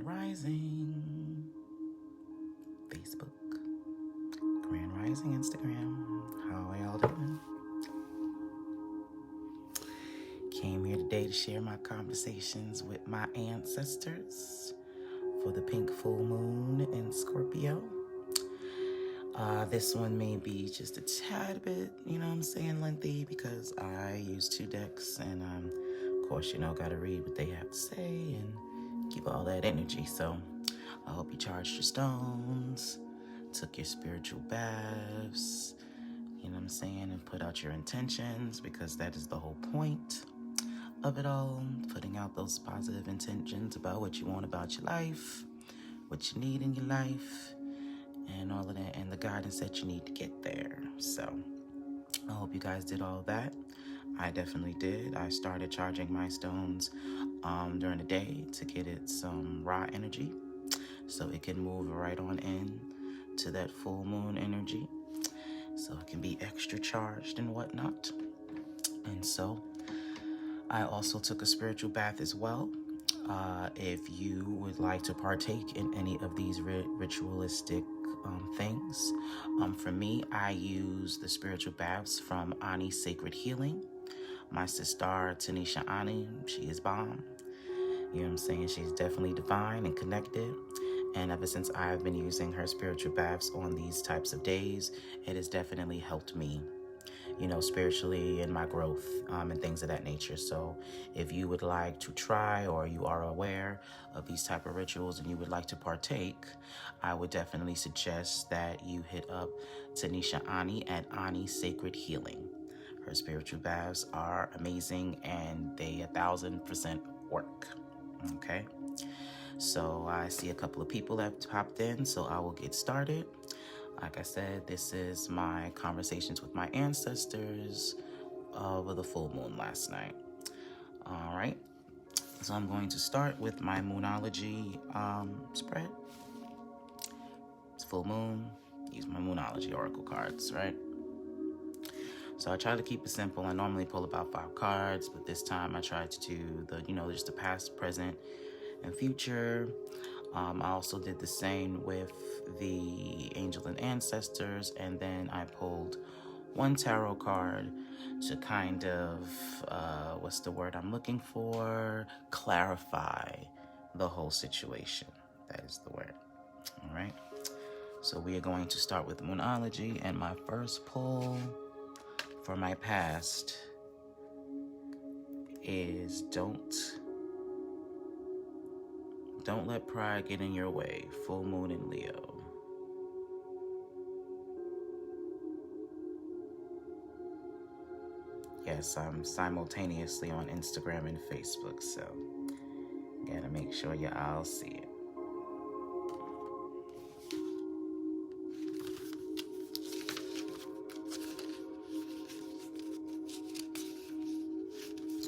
Rising Facebook, Grand Rising Instagram. How are y'all doing? Came here today to share my conversations with my ancestors for the pink full moon in Scorpio. This one may be just a tad bit, lengthy because I use 2 decks and of course, gotta read what they have to say and keep all that energy. So I hope you charged your stones, took your spiritual baths, and put out your intentions, because that is the whole point of it all, putting out those positive intentions about what you want about your life, what you need in your life, and all of that, and the guidance that you need to get there. So I hope you guys did all that. I definitely did. I started charging my stones during the day to get it some raw energy so it can move right on in to that full moon energy, so it can be extra charged and whatnot. And so I also took a spiritual bath as well. If you would like to partake in any of these ritualistic things, for me, I use the spiritual baths from Ani's Sacred Healing. My sister Tanisha Ani, she is bomb. She's definitely divine and connected. And ever since I've been using her spiritual baths on these types of days, it has definitely helped me, spiritually in my growth and things of that nature. So if you would like to try, or you are aware of these type of rituals and you would like to partake, I would definitely suggest that you hit up Tanisha Ani at Ani's Sacred Healing. Her spiritual baths are amazing and they 1000% work. Okay. So I see a couple of people have popped in, so I will get started. Like I said, this is my conversations with my ancestors over the full moon last night. All right. So I'm going to start with my Moonology spread. It's full moon. Use my Moonology oracle cards, right? So I try to keep it simple. I normally pull about 5 cards, but this time I tried to do just the past, present, and future. I also did the same with the angel and ancestors, and then I pulled 1 tarot card to kind of, what's the word I'm looking for? Clarify the whole situation. That is the word. All right. So we are going to start with Moonology, and my first pull for my past is Don't let pride get in your way. Full moon in Leo. Yes, I'm simultaneously on Instagram and Facebook, so gotta make sure you all see it.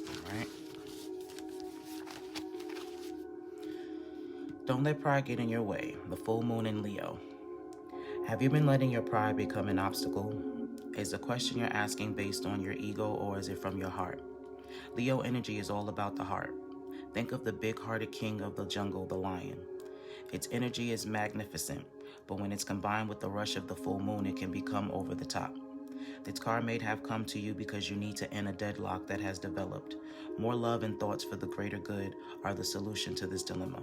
All right. Don't let pride get in your way. The full moon in Leo. Have you been letting your pride become an obstacle? Is the question you're asking based on your ego, or is it from your heart? Leo energy is all about the heart. Think of the big-hearted king of the jungle, the lion. Its energy is magnificent, but when it's combined with the rush of the full moon, it can become over the top. This card may have come to you because you need to end a deadlock that has developed. More love and thoughts for the greater good are the solution to this dilemma.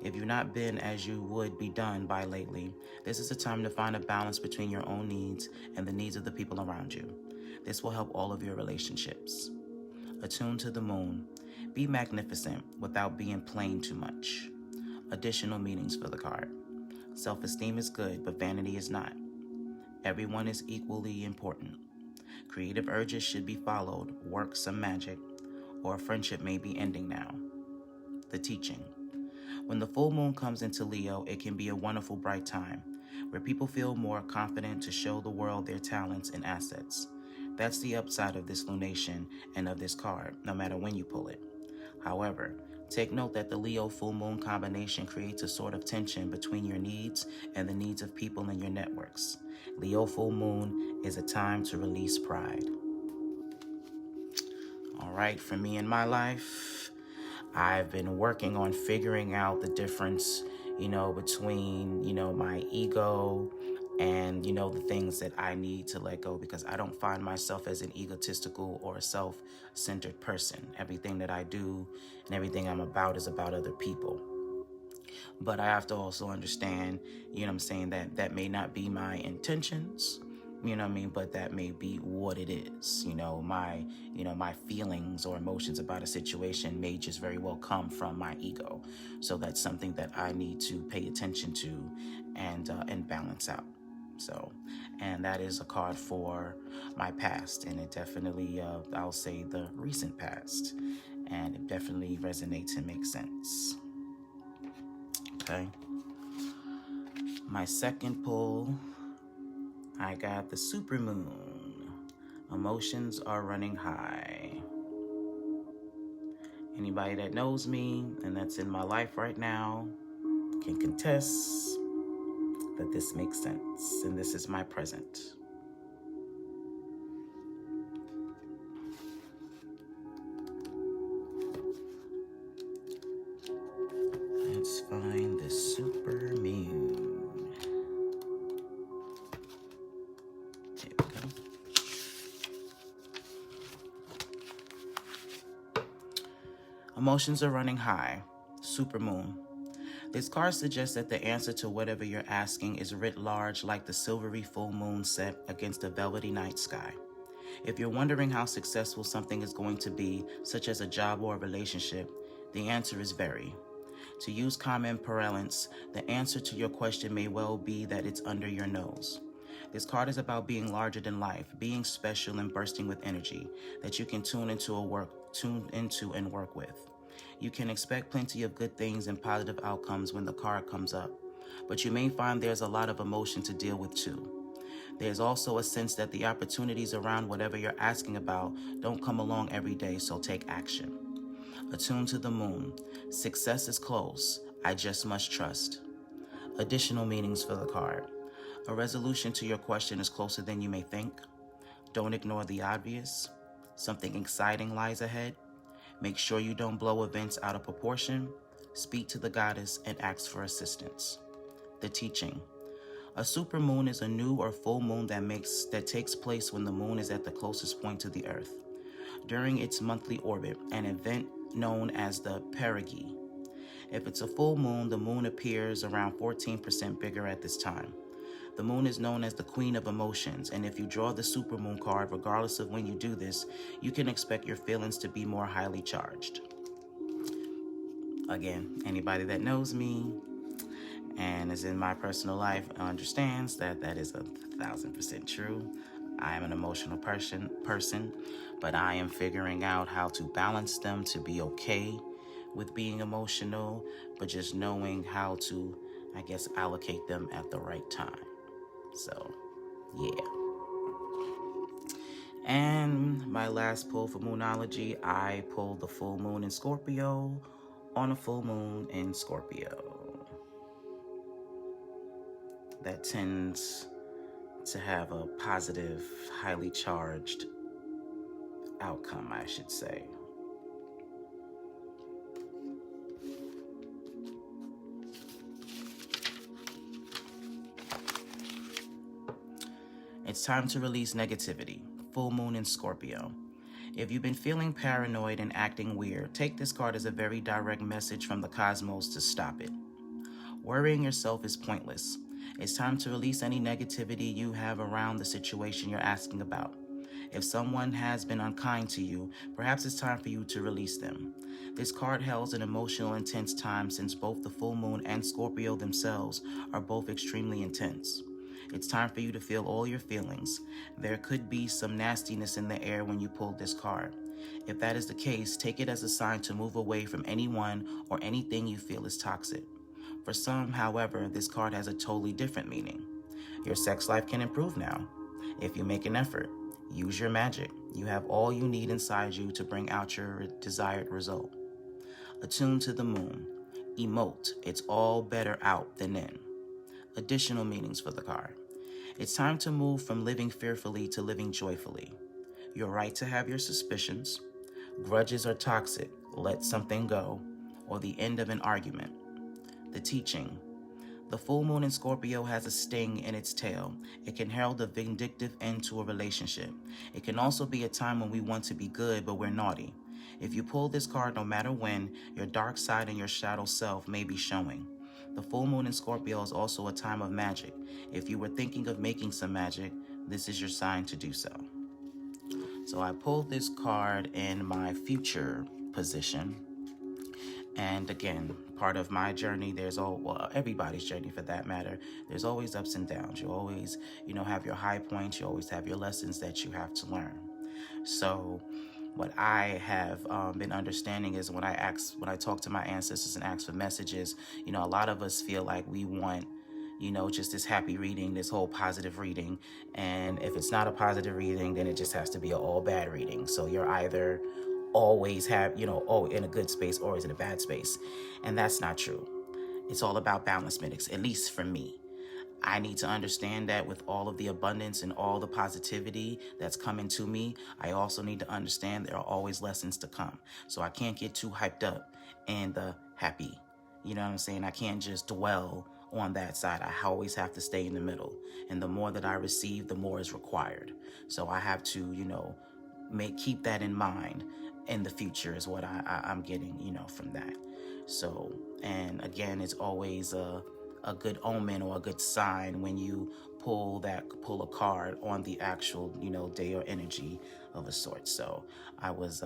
If you've not been as you would be done by lately, this is a time to find a balance between your own needs and the needs of the people around you. This will help all of your relationships. Attune to the moon. Be magnificent without being plain too much. Additional meanings for the card. Self-esteem is good, but vanity is not. Everyone is equally important. Creative urges should be followed, work some magic, or a friendship may be ending now. The teaching. When the full moon comes into Leo, it can be a wonderful, bright time where people feel more confident to show the world their talents and assets. That's the upside of this lunation and of this card, no matter when you pull it. However, take note that the Leo full moon combination creates a sort of tension between your needs and the needs of people in your networks. Leo full moon is a time to release pride. All right, for me in my life, I've been working on figuring out the difference, between, my ego and, the things that I need to let go, because I don't find myself as an egotistical or a self-centered person. Everything that I do and everything I'm about is about other people. But I have to also understand, that may not be my intentions, but that may be what it is. My feelings or emotions about a situation may just very well come from my ego. So that's something that I need to pay attention to and balance out. So, and that is a card for my past, and it definitely, I'll say the recent past, and it definitely resonates and makes sense. Okay. My second pull, I got the supermoon. Emotions are running high. Anybody that knows me and that's in my life right now can contest that this makes sense, and this is my present. Let's find the supermoon. There we go. Emotions are running high. Supermoon. This card suggests that the answer to whatever you're asking is writ large like the silvery full moon set against a velvety night sky. If you're wondering how successful something is going to be, such as a job or a relationship, the answer is very. To use common parlance, the answer to your question may well be that it's under your nose. This card is about being larger than life, being special and bursting with energy that you can tune into and work with. You can expect plenty of good things and positive outcomes when the card comes up, but you may find there's a lot of emotion to deal with too. There's also a sense that the opportunities around whatever you're asking about don't come along every day, so take action. Attuned to the moon. Success is close. I just must trust. Additional meanings for the card. A resolution to your question is closer than you may think. Don't ignore the obvious. Something exciting lies ahead. Make sure you don't blow events out of proportion. Speak to the goddess and ask for assistance. The teaching. A supermoon is a new or full moon that takes place when the moon is at the closest point to the earth. During its monthly orbit, an event known as the perigee. If it's a full moon, the moon appears around 14% bigger at this time. The moon is known as the queen of emotions, and if you draw the supermoon card, regardless of when you do this, you can expect your feelings to be more highly charged. Again, anybody that knows me and is in my personal life understands that that is 1,000% true. I am an emotional person, but I am figuring out how to balance them to be okay with being emotional, but just knowing how to, allocate them at the right time. So, yeah. And my last pull for Moonology, I pulled the full moon in Scorpio on a full moon in Scorpio. That tends to have a positive, highly charged outcome, I should say. It's time to release negativity. Full moon in Scorpio. If you've been feeling paranoid and acting weird, take this card as a very direct message from the cosmos to stop it. Worrying yourself is pointless. It's time to release any negativity you have around the situation you're asking about. If someone has been unkind to you, perhaps it's time for you to release them. This card heralds an emotional, intense time since both the full moon and Scorpio themselves are both extremely intense. It's time for you to feel all your feelings. There could be some nastiness in the air when you pulled this card. If that is the case, take it as a sign to move away from anyone or anything you feel is toxic. For some, however, this card has a totally different meaning. Your sex life can improve now. If you make an effort, use your magic. You have all you need inside you to bring out your desired result. Attune to the moon. Emote. It's all better out than in. Additional meanings for the card. It's time to move from living fearfully to living joyfully. You're right to have your suspicions. Grudges are toxic. let something go, or the end of an argument. The teaching. The full moon in Scorpio has a sting in its tail. It can herald a vindictive end to a relationship. It can also be a time when we want to be good, but we're naughty. If you pull this card, no matter when, your dark side and your shadow self may be showing. The full moon in Scorpio is also a time of magic. If you were thinking of making some magic, this is your sign to do so. So I pulled this card in my future position. And again, part of my journey, everybody's journey for that matter, there's always ups and downs. You always, have your high points. You always have your lessons that you have to learn. So what I have been understanding is when I talk to my ancestors and ask for messages, a lot of us feel like we want, just this happy reading, this whole positive reading. And if it's not a positive reading, then it just has to be an all bad reading. So you're either always in a good space or is in a bad space. And that's not true. It's all about balance, medics, at least for me. I need to understand that with all of the abundance and all the positivity that's coming to me, I also need to understand there are always lessons to come. So I can't get too hyped up and the happy. You know what I'm saying? I can't just dwell on that side. I always have to stay in the middle. And the more that I receive, the more is required. So I have to, keep that in mind in the future is what I'm getting, from that. So, and again, it's always a good omen or a good sign when you pull a card on the actual, day or energy of a sort. So I was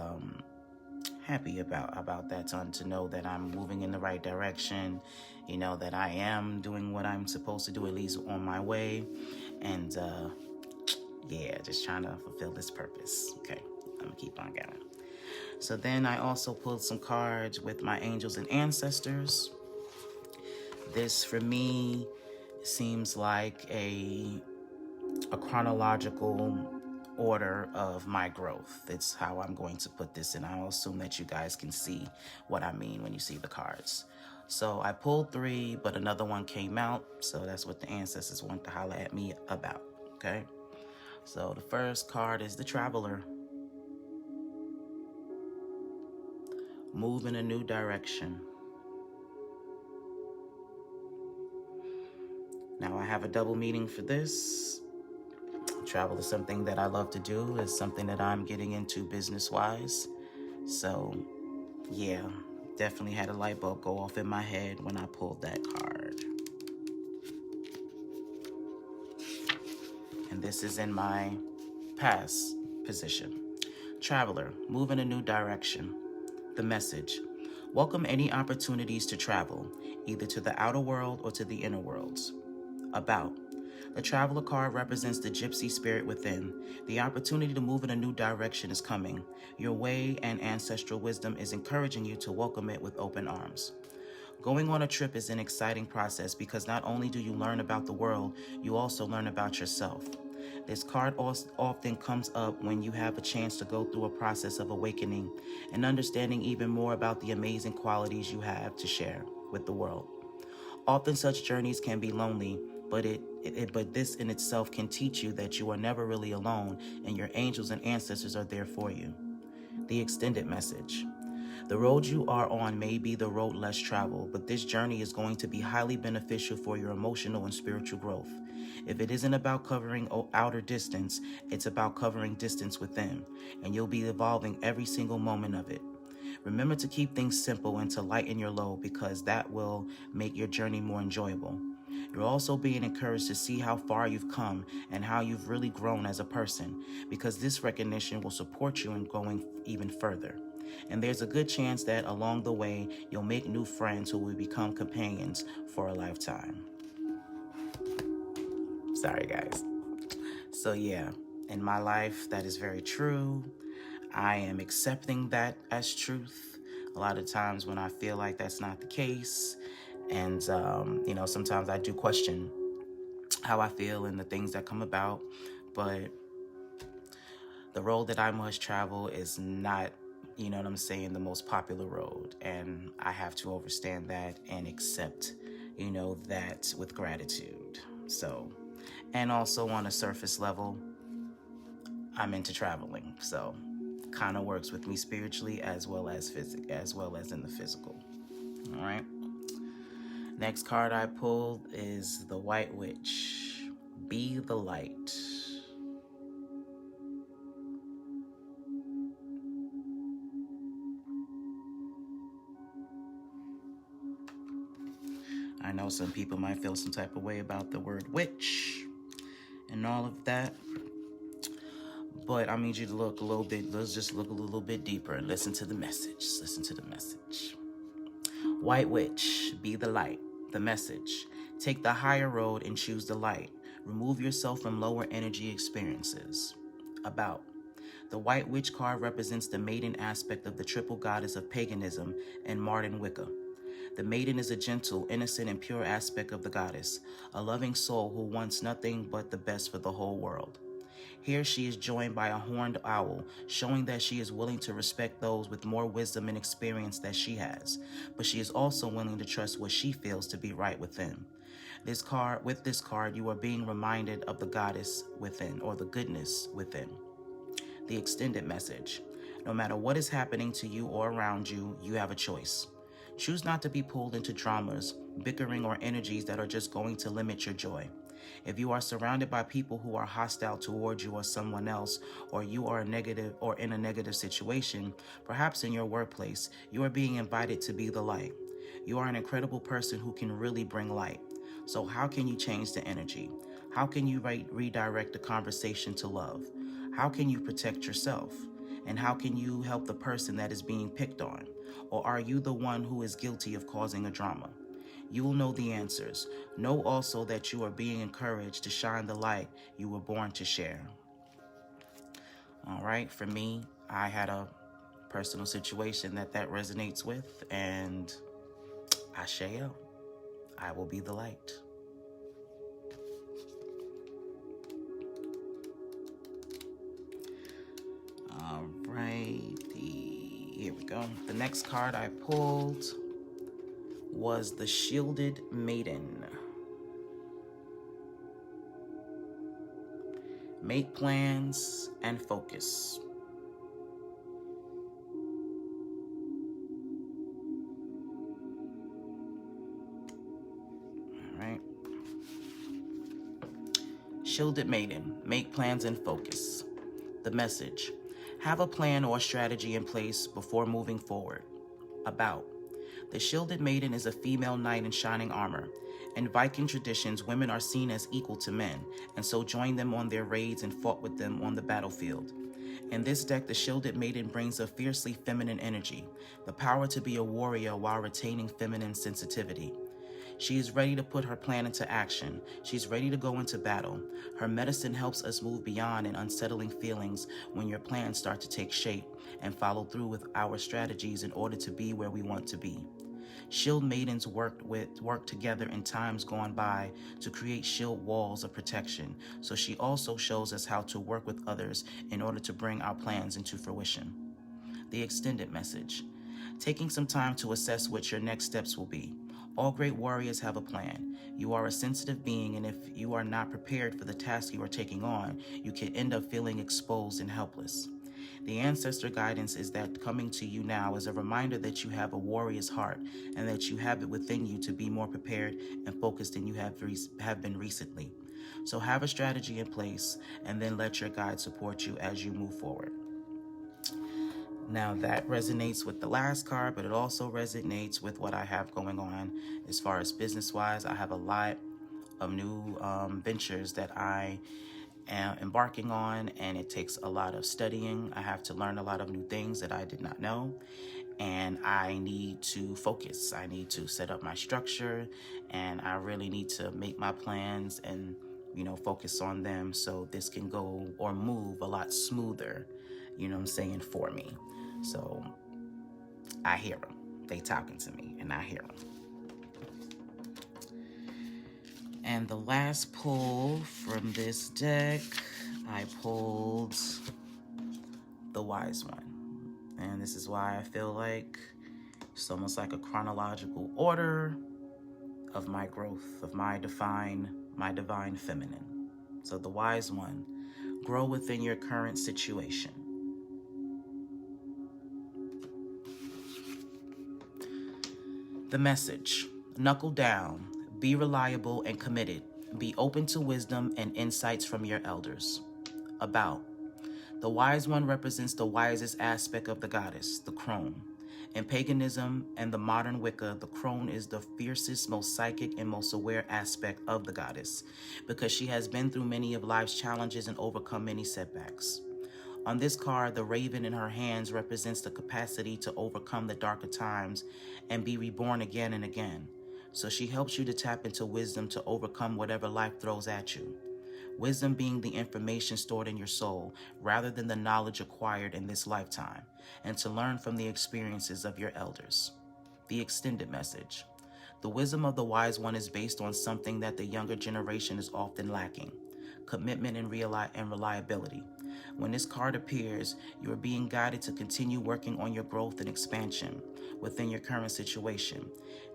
happy about that, to know that I'm moving in the right direction, that I am doing what I'm supposed to do, at least on my way. And just trying to fulfill this purpose. Okay, I'm gonna keep on going. So then I also pulled some cards with my angels and ancestors. This for me seems like a chronological order of my growth. It's how I'm going to put this, and I'll assume that you guys can see what I mean when you see the cards. So I pulled 3, but another one came out, so that's what the ancestors want to holler at me about, okay? So the first card is the Traveler. Move in a new direction. Now I have a double meaning for this. Travel is something that I love to do. It's something that I'm getting into business-wise. So yeah, definitely had a light bulb go off in my head when I pulled that card. And this is in my past position. Traveler, move in a new direction. The message: welcome any opportunities to travel, either to the outer world or to the inner worlds. About: the Traveler card represents the gypsy spirit within. The opportunity to move in a new direction is coming. Your way and ancestral wisdom is encouraging you to welcome it with open arms. Going on a trip is an exciting process because not only do you learn about the world, you also learn about yourself. This card often comes up when you have a chance to go through a process of awakening and understanding even more about the amazing qualities you have to share with the world. Often such journeys can be lonely, but this in itself can teach you that you are never really alone and your angels and ancestors are there for you. The extended message: the road you are on may be the road less traveled, but this journey is going to be highly beneficial for your emotional and spiritual growth. If it isn't about covering outer distance, it's about covering distance within, and you'll be evolving every single moment of it. Remember to keep things simple and to lighten your load, because that will make your journey more enjoyable. You're also being encouraged to see how far you've come and how you've really grown as a person, because this recognition will support you in going even further. And there's a good chance that along the way, you'll make new friends who will become companions for a lifetime. Sorry, guys. So yeah, in my life, that is very true. I am accepting that as truth. A lot of times when I feel like that's not the case, and sometimes I do question how I feel and the things that come about, but the road that I must travel is not, the most popular road, and I have to understand that and accept, that with gratitude. So, and also on a surface level, I'm into traveling, so kind of works with me spiritually as well as in the physical. All right. Next card I pulled is the White Witch. Be the light. I know some people might feel some type of way about the word witch and all of that, but I need you to look a little bit, let's just look a little bit deeper and listen to the message. Listen to the message. White Witch, be the light. The message. Take the higher road and choose the light. Remove yourself from lower energy experiences. About. The White Witch card represents the maiden aspect of the triple goddess of paganism and modern Wicca. The maiden is a gentle, innocent, and pure aspect of the goddess, a loving soul who wants nothing but the best for the whole world. Here she is joined by a horned owl, showing that she is willing to respect those with more wisdom and experience that she has, but she is also willing to trust what she feels to be right within. With this card, you are being reminded of the goddess within, or the goodness within. The extended message. No matter what is happening to you or around you, you have a choice. Choose not to be pulled into dramas, bickering, or energies that are just going to limit your joy. If you are surrounded by people who are hostile towards you or someone else, or you are in a negative situation, perhaps in your workplace, you are being invited to be the light. You are an incredible person who can really bring light. So how can you change the energy? How can you redirect the conversation to love? How can you protect yourself? And how can you help the person that is being picked on? Or are you the one who is guilty of causing a drama? You will know the answers. Know also that you are being encouraged to shine the light you were born to share. All right, for me, I had a personal situation that resonates with, and I share. I will be the light. All right, here we go. The next card I pulled was the Shielded Maiden. Make plans and focus. All right. Shielded Maiden, make plans and focus. The message. Have a plan or strategy in place before moving forward. About. The Shielded Maiden is a female knight in shining armor. In Viking traditions, women are seen as equal to men, and so joined them on their raids and fought with them on the battlefield. In this deck, the Shielded Maiden brings a fiercely feminine energy, the power to be a warrior while retaining feminine sensitivity. She is ready to put her plan into action. She's ready to go into battle. Her medicine helps us move beyond an unsettling feelings when your plans start to take shape and follow through with our strategies in order to be where we want to be. Shield maidens work together in times gone by to create shield walls of protection, so she also shows us how to work with others in order to bring our plans into fruition. The extended message. Taking some time to assess what your next steps will be. All great warriors have a plan. You are a sensitive being, and if you are not prepared for the task you are taking on, you can end up feeling exposed and helpless. The ancestor guidance is that coming to you now is a reminder that you have a warrior's heart and that you have it within you to be more prepared and focused than you have been recently. So have a strategy in place and then let your guide support you as you move forward. Now that resonates with the last card, but it also resonates with what I have going on as far as business-wise. I have a lot of new ventures that I am embarking on, and it takes a lot of studying. I have to learn a lot of new things that I did not know, and I need to focus. I need to set up my structure, and I really need to make my plans and focus on them so this can go or move a lot smoother, for me. So I hear them. They talking to me, and I hear them. And the last pull from this deck, I pulled the Wise One. And this is why I feel like it's almost like a chronological order of my growth, of my divine feminine. So the Wise One, grow within your current situation. The message: knuckle down, be reliable and committed. Be open to wisdom and insights from your elders. About: the wise one represents the wisest aspect of the goddess, the crone. In paganism and the modern Wicca, the crone is the fiercest, most psychic, and most aware aspect of the goddess because she has been through many of life's challenges and overcome many setbacks. On this card, the raven in her hands represents the capacity to overcome the darker times and be reborn again and again. So she helps you to tap into wisdom to overcome whatever life throws at you. Wisdom being the information stored in your soul rather than the knowledge acquired in this lifetime, and to learn from the experiences of your elders. The extended message: the wisdom of the wise one is based on something that the younger generation is often lacking: commitment and reliability. When this card appears, you are being guided to continue working on your growth and expansion within your current situation.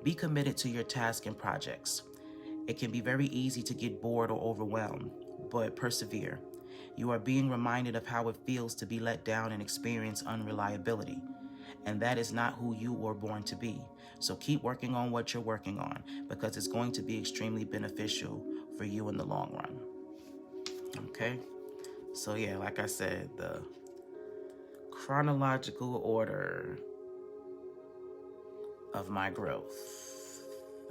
Be committed to your tasks and projects. It can be very easy to get bored or overwhelmed, but persevere. You are being reminded of how it feels to be let down and experience unreliability, and that is not who you were born to be. So keep working on what you're working on because it's going to be extremely beneficial for you in the long run. Okay? So yeah, like I said, the chronological order of my growth.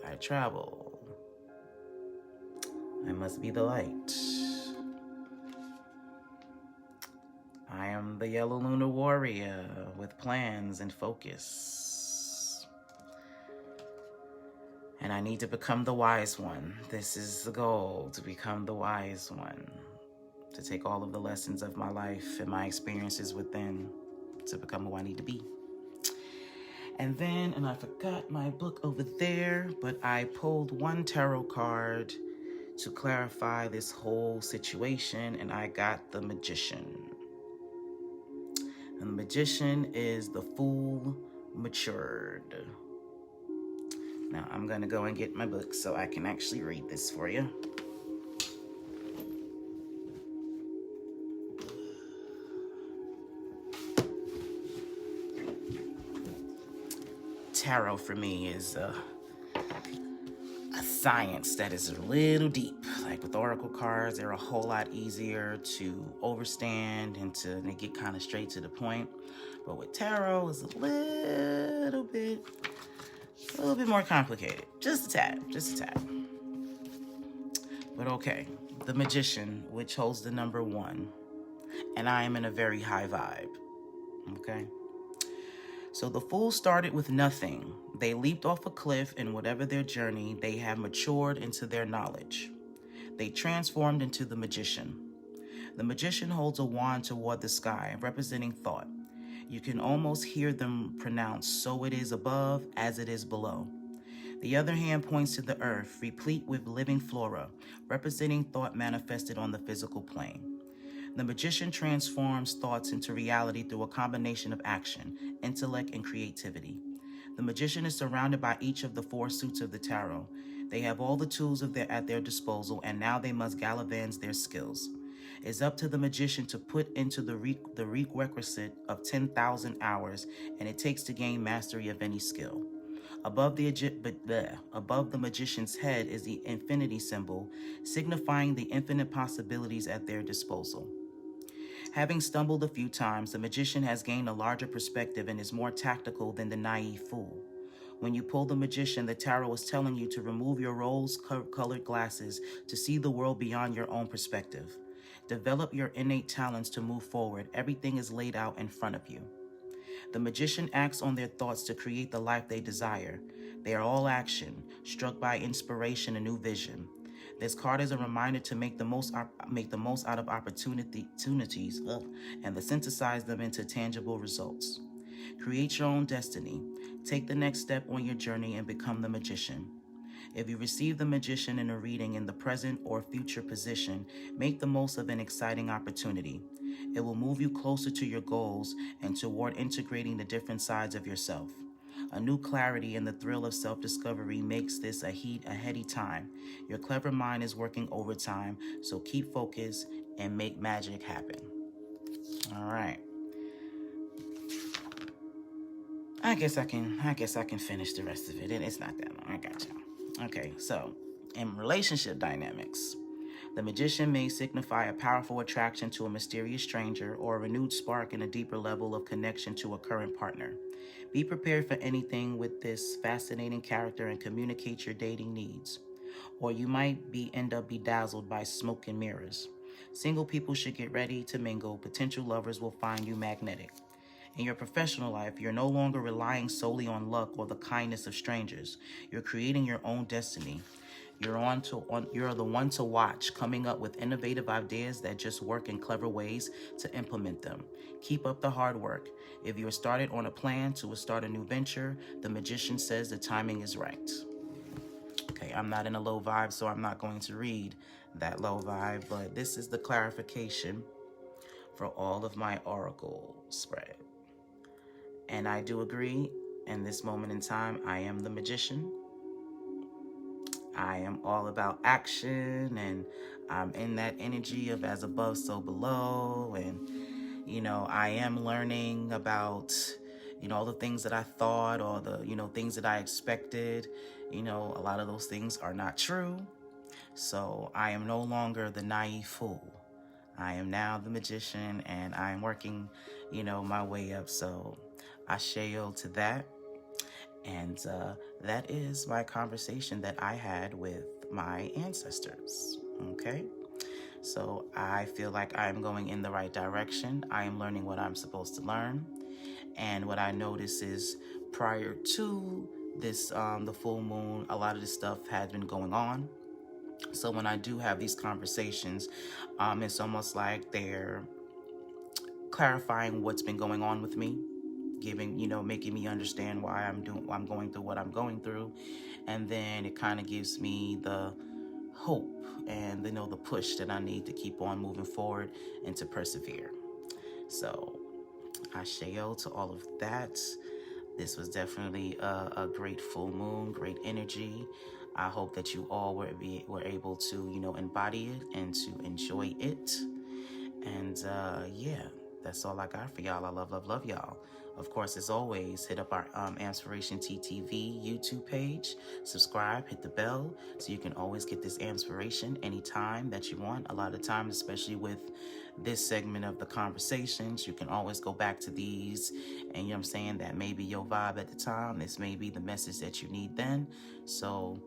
I travel. I must be the light. I am the Yellow Lunar Warrior with plans and focus. And I need to become the wise one. This is the goal, to become the wise one. To take all of the lessons of my life and my experiences within to become who I need to be. And then, and I forgot my book over there, but I pulled one tarot card to clarify this whole situation, and I got the Magician. And the Magician is the Fool Matured. Now, I'm going to go and get my book so I can actually read this for you. Tarot for me is a science that is a little deep. Like with oracle cards, they're a whole lot easier to understand and to get kind of straight to the point. But with tarot, it's a little bit more complicated. Just a tad. But okay, the Magician, which holds the number 1, and I am in a very high vibe. Okay. So the Fool started with nothing. They leaped off a cliff, and whatever their journey, they have matured into their knowledge. They transformed into the Magician. The Magician holds a wand toward the sky, representing thought. You can almost hear them pronounce, "So it is above as it is below." The other hand points to the earth, replete with living flora, representing thought manifested on the physical plane. The Magician transforms thoughts into reality through a combination of action, intellect, and creativity. The Magician is surrounded by each of the 4 suits of the tarot. They have all the tools at their disposal, and now they must gallivant their skills. It's up to the Magician to put into the requisite of 10,000 hours, and it takes to gain mastery of any skill. Above the Magician's head is the infinity symbol, signifying the infinite possibilities at their disposal. Having stumbled a few times, the Magician has gained a larger perspective and is more tactical than the naive fool. When you pull the Magician, the tarot is telling you to remove your rose-colored glasses to see the world beyond your own perspective. Develop your innate talents to move forward. Everything is laid out in front of you. The Magician acts on their thoughts to create the life they desire. They are all action, struck by inspiration and new vision. This card is a reminder to make the most out of opportunities and to synthesize them into tangible results. Create your own destiny. Take the next step on your journey and become the Magician. If you receive the Magician in a reading in the present or future position, make the most of an exciting opportunity. It will move you closer to your goals and toward integrating the different sides of yourself. A new clarity and the thrill of self-discovery makes this a heady time. Your clever mind is working overtime, so keep focused and make magic happen. All right. I guess I can finish the rest of it. It's not that long. I got y'all. Okay, so in relationship dynamics, the magician may signify a powerful attraction to a mysterious stranger or a renewed spark in a deeper level of connection to a current partner. Be prepared for anything with this fascinating character and communicate your dating needs. Or you might end up bedazzled by smoke and mirrors. Single people should get ready to mingle. Potential lovers will find you magnetic. In your professional life, you're no longer relying solely on luck or the kindness of strangers. You're creating your own destiny. You're the one to watch, coming up with innovative ideas that just work in clever ways to implement them. Keep up the hard work. If you're started on a plan to start a new venture, the magician says the timing is right. Okay, I'm not in a low vibe, so I'm not going to read that low vibe, but this is the clarification for all of my oracle spread. And I do agree, in this moment in time, I am the magician. I am all about action, and I'm in that energy of as above, so below. And, I am learning about, all the things that I thought or the, things that I expected. A lot of those things are not true. So I am no longer the naive fool. I am now the magician, and I am working, my way up. So Asheo to that. And that is my conversation that I had with my ancestors. Okay. So I feel like I'm going in the right direction. I am learning what I'm supposed to learn. And what I notice is prior to this, the full moon, a lot of this stuff had been going on. So when I do have these conversations, it's almost like they're clarifying what's been going on with me, giving, making me understand why I'm going through what I'm going through. And then it kind of gives me the hope and, the push that I need to keep on moving forward and to persevere. So Asheo to all of that. This was definitely a great full moon, great energy. I hope that you all were able to, embody it and to enjoy it. And yeah, that's all I got for y'all. I love y'all. Of course, as always, hit up our AMPspirationTTV YouTube page. Subscribe, hit the bell, so you can always get this inspiration anytime that you want. A lot of times, especially with this segment of the conversations, you can always go back to these, and I'm saying that maybe your vibe at the time, this may be the message that you need then. So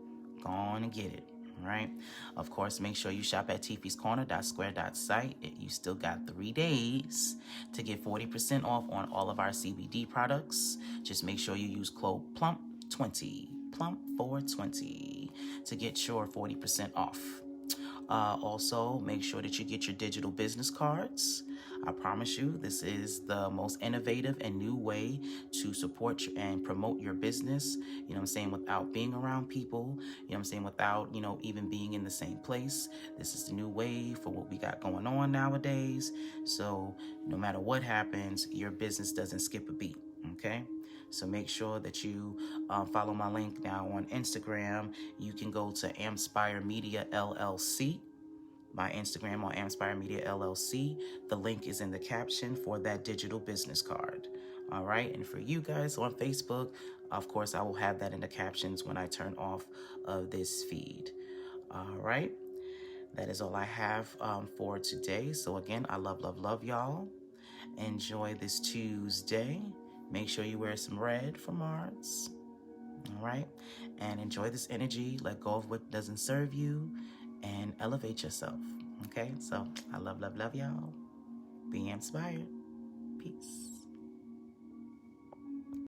go on and get it. Right. Of course, make sure you shop at TeeFee'sCorner.square.site. You still got 3 days to get 40% off on all of our CBD products. Just make sure you use code PLUMP20, PLUMP420 to get your 40% off. Also, make sure that you get your digital business cards. I promise you, this is the most innovative and new way to support and promote your business, without being around people, without, even being in the same place. This is the new way for what we got going on nowadays. So no matter what happens, your business doesn't skip a beat, okay? So make sure that you follow my link now on Instagram. You can go to AMPspire Media LLC. My Instagram on AMPspire Media LLC. The link is in the caption for that digital business card. All right. And for you guys on Facebook, of course, I will have that in the captions when I turn off of this feed. All right. That is all I have for today. So again, I love y'all. Enjoy this Tuesday. Make sure you wear some red for Mars. All right. And enjoy this energy. Let go of what doesn't serve you and elevate yourself. Okay. So I love y'all. Be inspired. Peace.